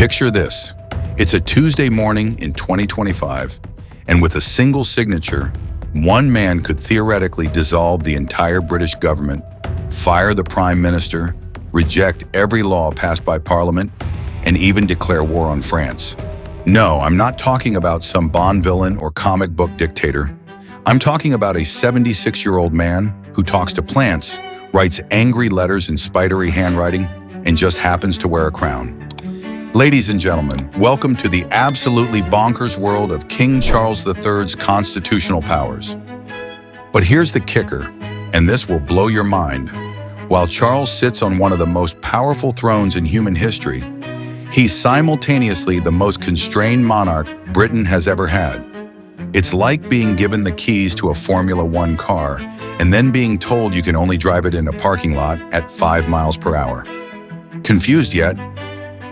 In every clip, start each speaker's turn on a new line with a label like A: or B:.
A: Picture this. It's a Tuesday morning in 2025, and with a single signature, one man could theoretically dissolve the entire British government, fire the Prime Minister, reject every law passed by Parliament, and even declare war on France. No, I'm not talking about some Bond villain or comic book dictator. I'm talking about a 76-year-old man who talks to plants, writes angry letters in spidery handwriting, and just happens to wear a crown. Ladies and gentlemen, welcome to the absolutely bonkers world of King Charles III's constitutional powers. But here's the kicker, and this will blow your mind. While Charles sits on one of the most powerful thrones in human history, he's simultaneously the most constrained monarch Britain has ever had. It's like being given the keys to a Formula One car and then being told you can only drive it in a parking lot at 5 miles per hour. Confused yet?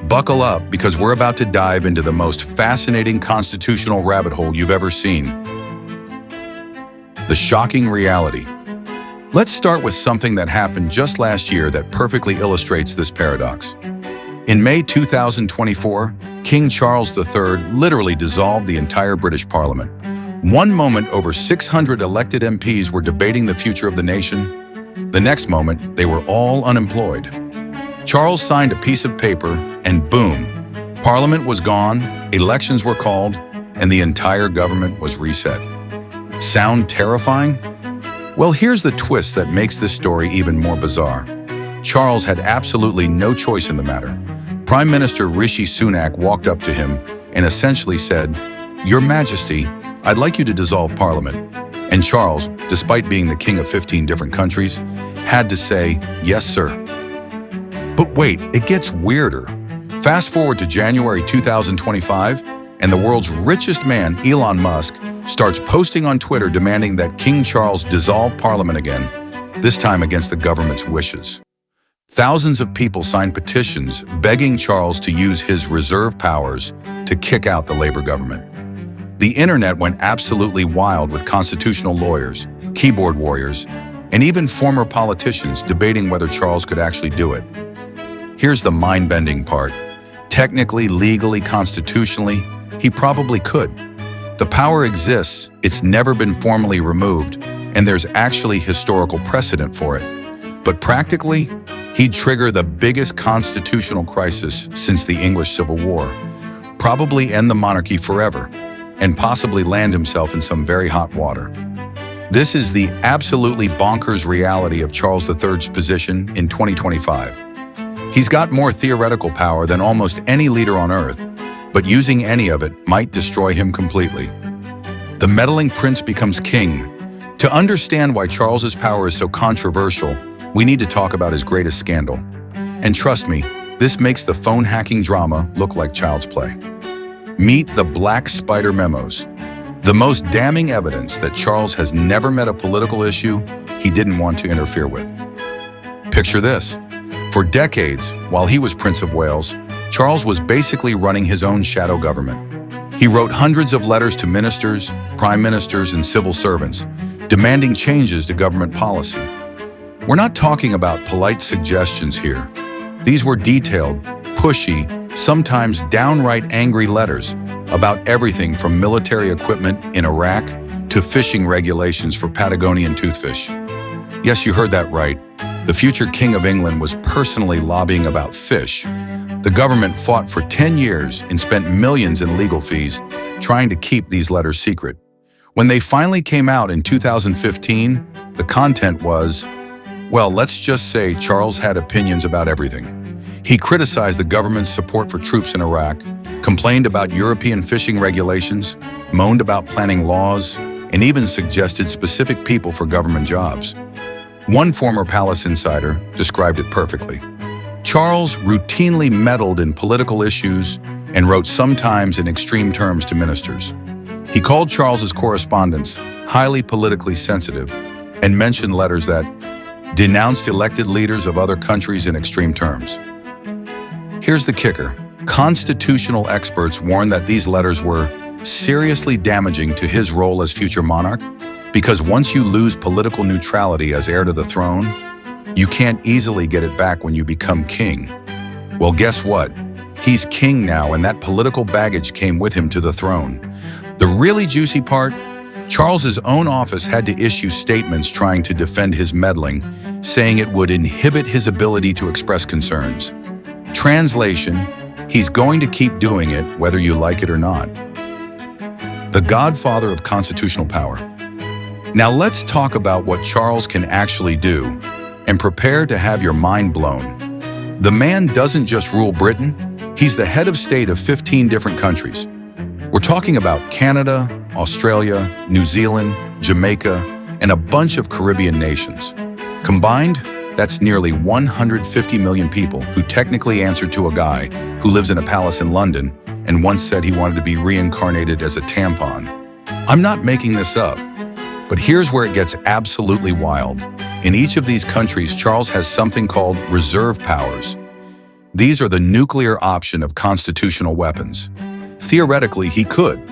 A: Buckle up, because we're about to dive into the most fascinating constitutional rabbit hole you've ever seen. The shocking reality. Let's start with something that happened just last year that perfectly illustrates this paradox. In May 2024, King Charles III literally dissolved the entire British Parliament. One moment, over 600 elected MPs were debating the future of the nation. The next moment, they were all unemployed. Charles signed a piece of paper, and boom, Parliament was gone, elections were called, and the entire government was reset. Sound terrifying? Well, here's the twist that makes this story even more bizarre. Charles had absolutely no choice in the matter. Prime Minister Rishi Sunak walked up to him and essentially said, "Your Majesty, I'd like you to dissolve Parliament." And Charles, despite being the king of 15 different countries, had to say, "Yes, sir." But wait, it gets weirder. Fast forward to January 2025, and the world's richest man, Elon Musk, starts posting on Twitter demanding that King Charles dissolve Parliament again, this time against the government's wishes. Thousands of people signed petitions begging Charles to use his reserve powers to kick out the Labour government. The internet went absolutely wild, with constitutional lawyers, keyboard warriors, and even former politicians debating whether Charles could actually do it. Here's the mind-bending part. Technically, legally, constitutionally, he probably could. The power exists, it's never been formally removed, and there's actually historical precedent for it. But practically, he'd trigger the biggest constitutional crisis since the English Civil War, probably end the monarchy forever, and possibly land himself in some very hot water. This is the absolutely bonkers reality of Charles III's position in 2025. He's got more theoretical power than almost any leader on Earth, but using any of it might destroy him completely. The meddling prince becomes king. To understand why Charles's power is so controversial, we need to talk about his greatest scandal. And trust me, this makes the phone hacking drama look like child's play. Meet the Black Spider Memos, the most damning evidence that Charles has never met a political issue he didn't want to interfere with. Picture this. For decades, while he was Prince of Wales, Charles was basically running his own shadow government. He wrote hundreds of letters to ministers, prime ministers, and civil servants, demanding changes to government policy. We're not talking about polite suggestions here. These were detailed, pushy, sometimes downright angry letters about everything from military equipment in Iraq to fishing regulations for Patagonian toothfish. Yes, you heard that right. The future King of England was personally lobbying about fish. The government fought for 10 years and spent millions in legal fees trying to keep these letters secret. When they finally came out in 2015, the content was, well, let's just say Charles had opinions about everything. He criticized the government's support for troops in Iraq, complained about European fishing regulations, moaned about planning laws, and even suggested specific people for government jobs. One former palace insider described it perfectly. Charles routinely meddled in political issues and wrote sometimes in extreme terms to ministers. He called Charles's correspondence highly politically sensitive and mentioned letters that denounced elected leaders of other countries in extreme terms. Here's the kicker. Constitutional experts warn that these letters were seriously damaging to his role as future monarch, because once you lose political neutrality as heir to the throne, you can't easily get it back when you become king. Well, guess what? He's king now, and that political baggage came with him to the throne. The really juicy part? Charles's own office had to issue statements trying to defend his meddling, saying it would inhibit his ability to express concerns. Translation: he's going to keep doing it whether you like it or not. The godfather of constitutional power. Now let's talk about what Charles can actually do, and prepare to have your mind blown. The man doesn't just rule Britain, he's the head of state of 15 different countries. We're talking about Canada, Australia, New Zealand, Jamaica, and a bunch of Caribbean nations. Combined, that's nearly 150 million people who technically answer to a guy who lives in a palace in London and once said he wanted to be reincarnated as a tampon. I'm not making this up, but here's where it gets absolutely wild. In each of these countries, Charles has something called reserve powers. These are the nuclear option of constitutional weapons. Theoretically, he could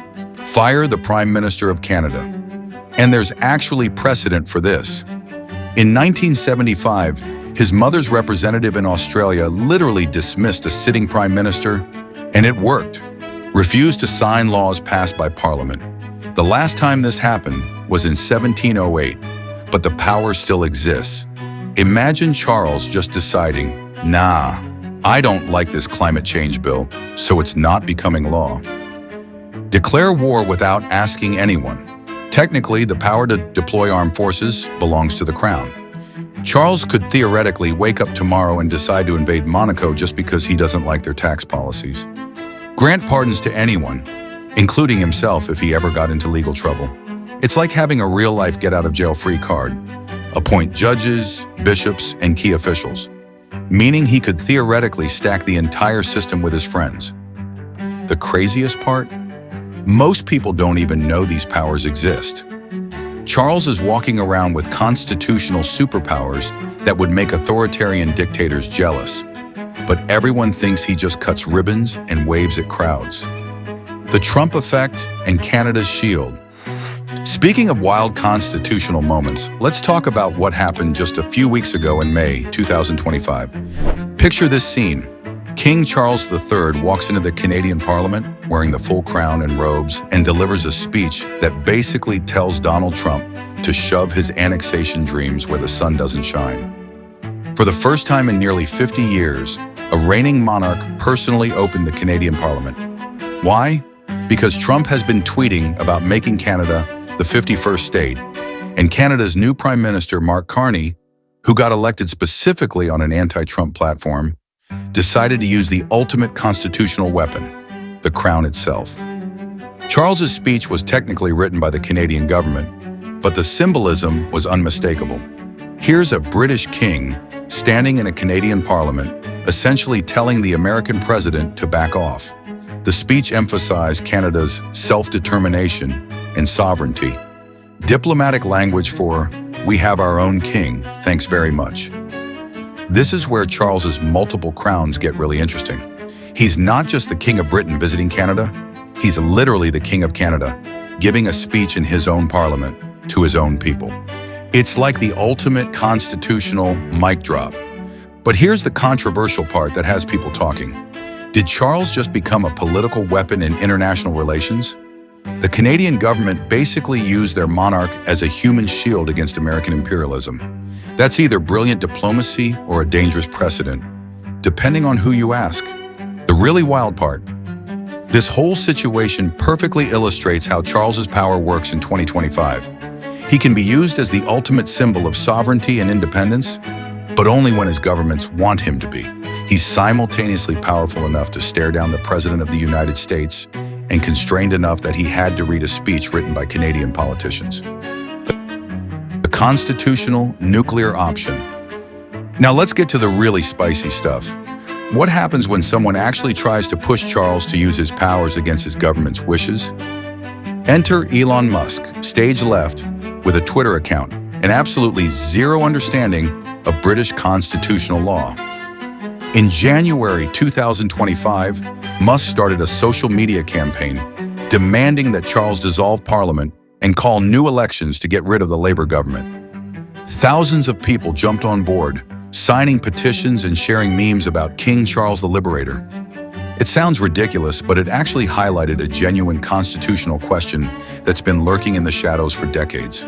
A: fire the Prime Minister of Canada. And there's actually precedent for this. In 1975, his mother's representative in Australia literally dismissed a sitting Prime Minister, and it worked. Refused to sign laws passed by Parliament. The last time this happened was in 1708, but the power still exists. Imagine Charles just deciding, nah, I don't like this climate change bill, so it's not becoming law. Declare war without asking anyone. Technically, the power to deploy armed forces belongs to the crown. Charles could theoretically wake up tomorrow and decide to invade Monaco just because he doesn't like their tax policies. Grant pardons to anyone, including himself if he ever got into legal trouble. It's like having a real-life get-out-of-jail-free card. Appoint judges, bishops, and key officials, meaning he could theoretically stack the entire system with his friends. The craziest part? Most people don't even know these powers exist. Charles is walking around with constitutional superpowers that would make authoritarian dictators jealous. But everyone thinks he just cuts ribbons and waves at crowds. The Trump effect and Canada's shield. Speaking of wild constitutional moments, let's talk about what happened just a few weeks ago in May 2025. Picture this scene. King Charles III walks into the Canadian Parliament wearing the full crown and robes and delivers a speech that basically tells Donald Trump to shove his annexation dreams where the sun doesn't shine. For the first time in nearly 50 years, a reigning monarch personally opened the Canadian Parliament. Why? Because Trump has been tweeting about making Canada the 51st state, and Canada's new Prime Minister, Mark Carney, who got elected specifically on an anti-Trump platform, decided to use the ultimate constitutional weapon, the crown itself. Charles's speech was technically written by the Canadian government, but the symbolism was unmistakable. Here's a British king standing in a Canadian parliament, essentially telling the American president to back off. The speech emphasized Canada's self-determination and sovereignty. Diplomatic language for, we have our own king, thanks very much. This is where Charles's multiple crowns get really interesting. He's not just the King of Britain visiting Canada, he's literally the King of Canada, giving a speech in his own parliament to his own people. It's like the ultimate constitutional mic drop. But here's the controversial part that has people talking. Did Charles just become a political weapon in international relations? The Canadian government basically used their monarch as a human shield against American imperialism. That's either brilliant diplomacy or a dangerous precedent, depending on who you ask. The really wild part, this whole situation perfectly illustrates how Charles's power works in 2025. He can be used as the ultimate symbol of sovereignty and independence, but only when his governments want him to be. He's simultaneously powerful enough to stare down the President of the United States and constrained enough that he had to read a speech written by Canadian politicians. The constitutional nuclear option. Now let's get to the really spicy stuff. What happens when someone actually tries to push Charles to use his powers against his government's wishes? Enter Elon Musk, stage left, with a Twitter account and absolutely zero understanding of British constitutional law. In January 2025, Musk started a social media campaign demanding that Charles dissolve Parliament and call new elections to get rid of the Labour government. Thousands of people jumped on board, signing petitions and sharing memes about King Charles the Liberator. It sounds ridiculous, but it actually highlighted a genuine constitutional question that's been lurking in the shadows for decades.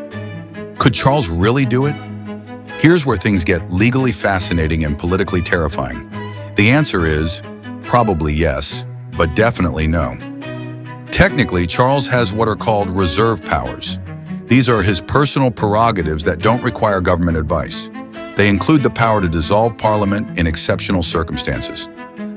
A: Could Charles really do it? Here's where things get legally fascinating and politically terrifying. The answer is probably yes, but definitely no. Technically, Charles has what are called reserve powers. These are his personal prerogatives that don't require government advice. They include the power to dissolve Parliament in exceptional circumstances.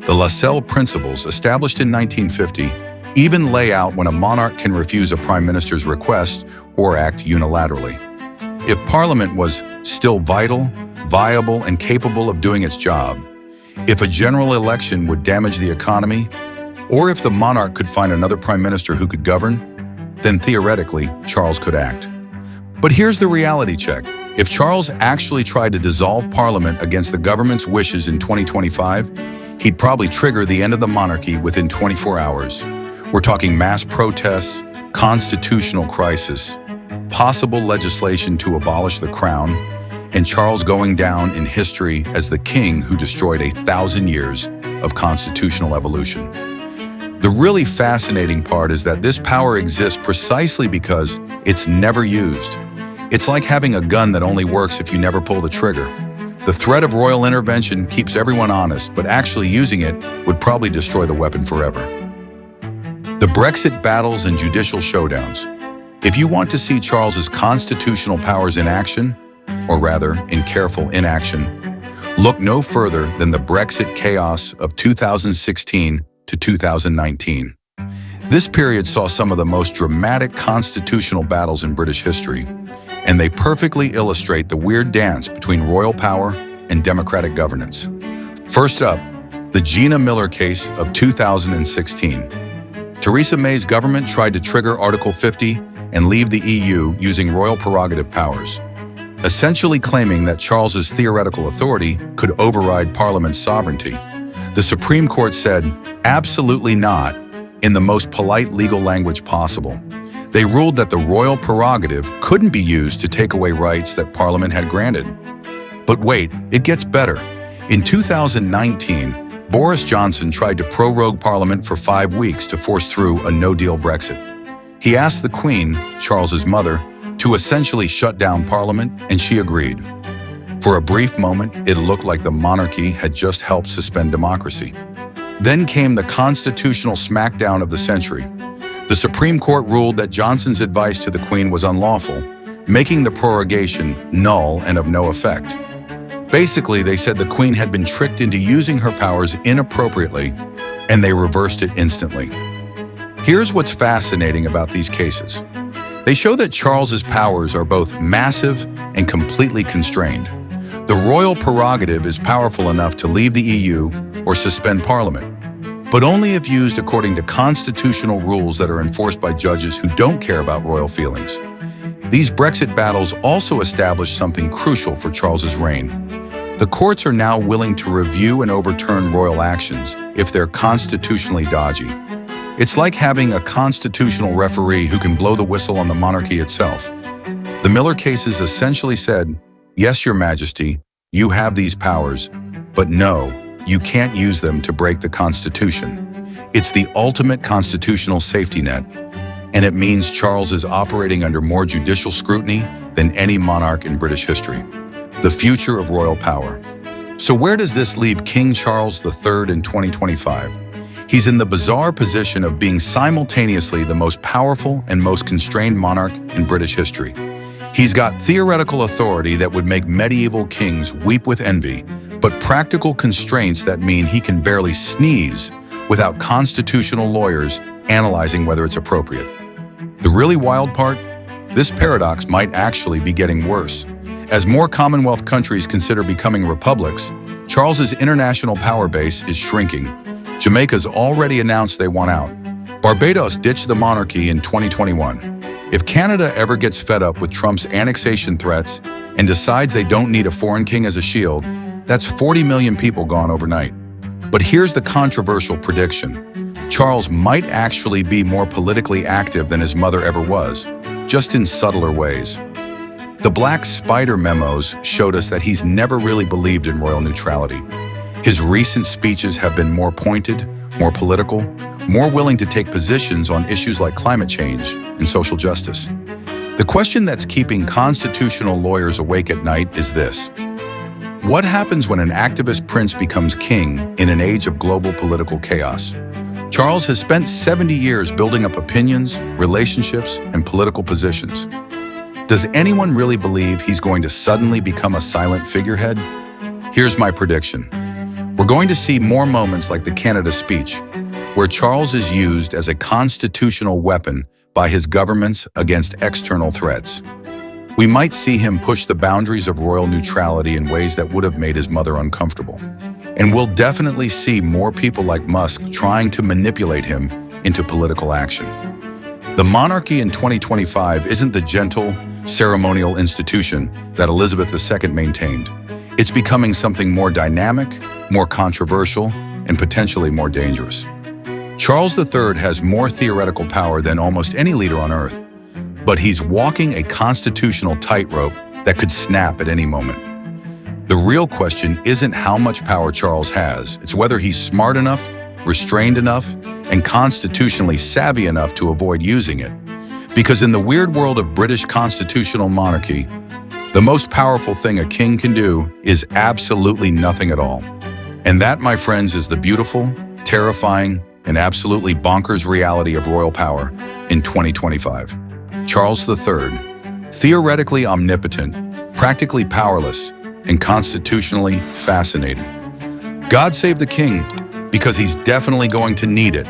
A: The Lassalle Principles, established in 1950, even lay out when a monarch can refuse a prime minister's request or act unilaterally. If Parliament was still vital, viable, and capable of doing its job, if a general election would damage the economy, or if the monarch could find another prime minister who could govern, then theoretically, Charles could act. But here's the reality check. If Charles actually tried to dissolve Parliament against the government's wishes in 2025, he'd probably trigger the end of the monarchy within 24 hours. We're talking mass protests, constitutional crisis, possible legislation to abolish the crown, and Charles going down in history as the king who destroyed 1,000 years of constitutional evolution. The really fascinating part is that this power exists precisely because it's never used. It's like having a gun that only works if you never pull the trigger. The threat of royal intervention keeps everyone honest, but actually using it would probably destroy the weapon forever. The Brexit battles and judicial showdowns. If you want to see Charles's constitutional powers in action, or rather, in careful inaction, look no further than the Brexit chaos of 2016 to 2019. This period saw some of the most dramatic constitutional battles in British history, and they perfectly illustrate the weird dance between royal power and democratic governance. First up, the Gina Miller case of 2016. Theresa May's government tried to trigger Article 50 and leave the EU using royal prerogative powers, essentially claiming that Charles's theoretical authority could override Parliament's sovereignty. The Supreme Court said, absolutely not, in the most polite legal language possible. They ruled that the royal prerogative couldn't be used to take away rights that Parliament had granted. But wait, it gets better. In 2019, Boris Johnson tried to prorogue Parliament for 5 weeks to force through a no-deal Brexit. He asked the Queen, Charles's mother, to essentially shut down Parliament, and she agreed. For a brief moment, it looked like the monarchy had just helped suspend democracy. Then came the constitutional smackdown of the century. The Supreme Court ruled that Johnson's advice to the Queen was unlawful, making the prorogation null and of no effect. Basically, they said the Queen had been tricked into using her powers inappropriately, and they reversed it instantly. Here's what's fascinating about these cases. They show that Charles's powers are both massive and completely constrained. The royal prerogative is powerful enough to leave the EU or suspend Parliament, but only if used according to constitutional rules that are enforced by judges who don't care about royal feelings. These Brexit battles also established something crucial for Charles's reign. The courts are now willing to review and overturn royal actions if they're constitutionally dodgy. It's like having a constitutional referee who can blow the whistle on the monarchy itself. The Miller cases essentially said, yes, Your Majesty, you have these powers, but no, you can't use them to break the Constitution. It's the ultimate constitutional safety net, and it means Charles is operating under more judicial scrutiny than any monarch in British history. The future of royal power. So where does this leave King Charles III in 2025? He's in the bizarre position of being simultaneously the most powerful and most constrained monarch in British history. He's got theoretical authority that would make medieval kings weep with envy, but practical constraints that mean he can barely sneeze without constitutional lawyers analyzing whether it's appropriate. The really wild part? This paradox might actually be getting worse. As more Commonwealth countries consider becoming republics, Charles's international power base is shrinking. Jamaica's already announced they want out. Barbados ditched the monarchy in 2021. If Canada ever gets fed up with Trump's annexation threats and decides they don't need a foreign king as a shield, that's 40 million people gone overnight. But here's the controversial prediction. Charles might actually be more politically active than his mother ever was, just in subtler ways. The Black Spider Memos showed us that he's never really believed in royal neutrality. His recent speeches have been more pointed, more political, more willing to take positions on issues like climate change and social justice. The question that's keeping constitutional lawyers awake at night is this: what happens when an activist prince becomes king in an age of global political chaos? Charles has spent 70 years building up opinions, relationships, and political positions. Does anyone really believe he's going to suddenly become a silent figurehead? Here's my prediction. We're going to see more moments like the Canada speech, where Charles is used as a constitutional weapon by his governments against external threats. We might see him push the boundaries of royal neutrality in ways that would have made his mother uncomfortable. And we'll definitely see more people like Musk trying to manipulate him into political action. The monarchy in 2025 isn't the gentle, ceremonial institution that Elizabeth II maintained. It's becoming something more dynamic, more controversial, and potentially more dangerous. Charles III has more theoretical power than almost any leader on earth, but he's walking a constitutional tightrope that could snap at any moment. The real question isn't how much power Charles has, it's whether he's smart enough, restrained enough, and constitutionally savvy enough to avoid using it. Because in the weird world of British constitutional monarchy, the most powerful thing a king can do is absolutely nothing at all. And that, my friends, is the beautiful, terrifying, and absolutely bonkers reality of royal power in 2025. Charles III, theoretically omnipotent, practically powerless, and constitutionally fascinating. God save the king, because he's definitely going to need it.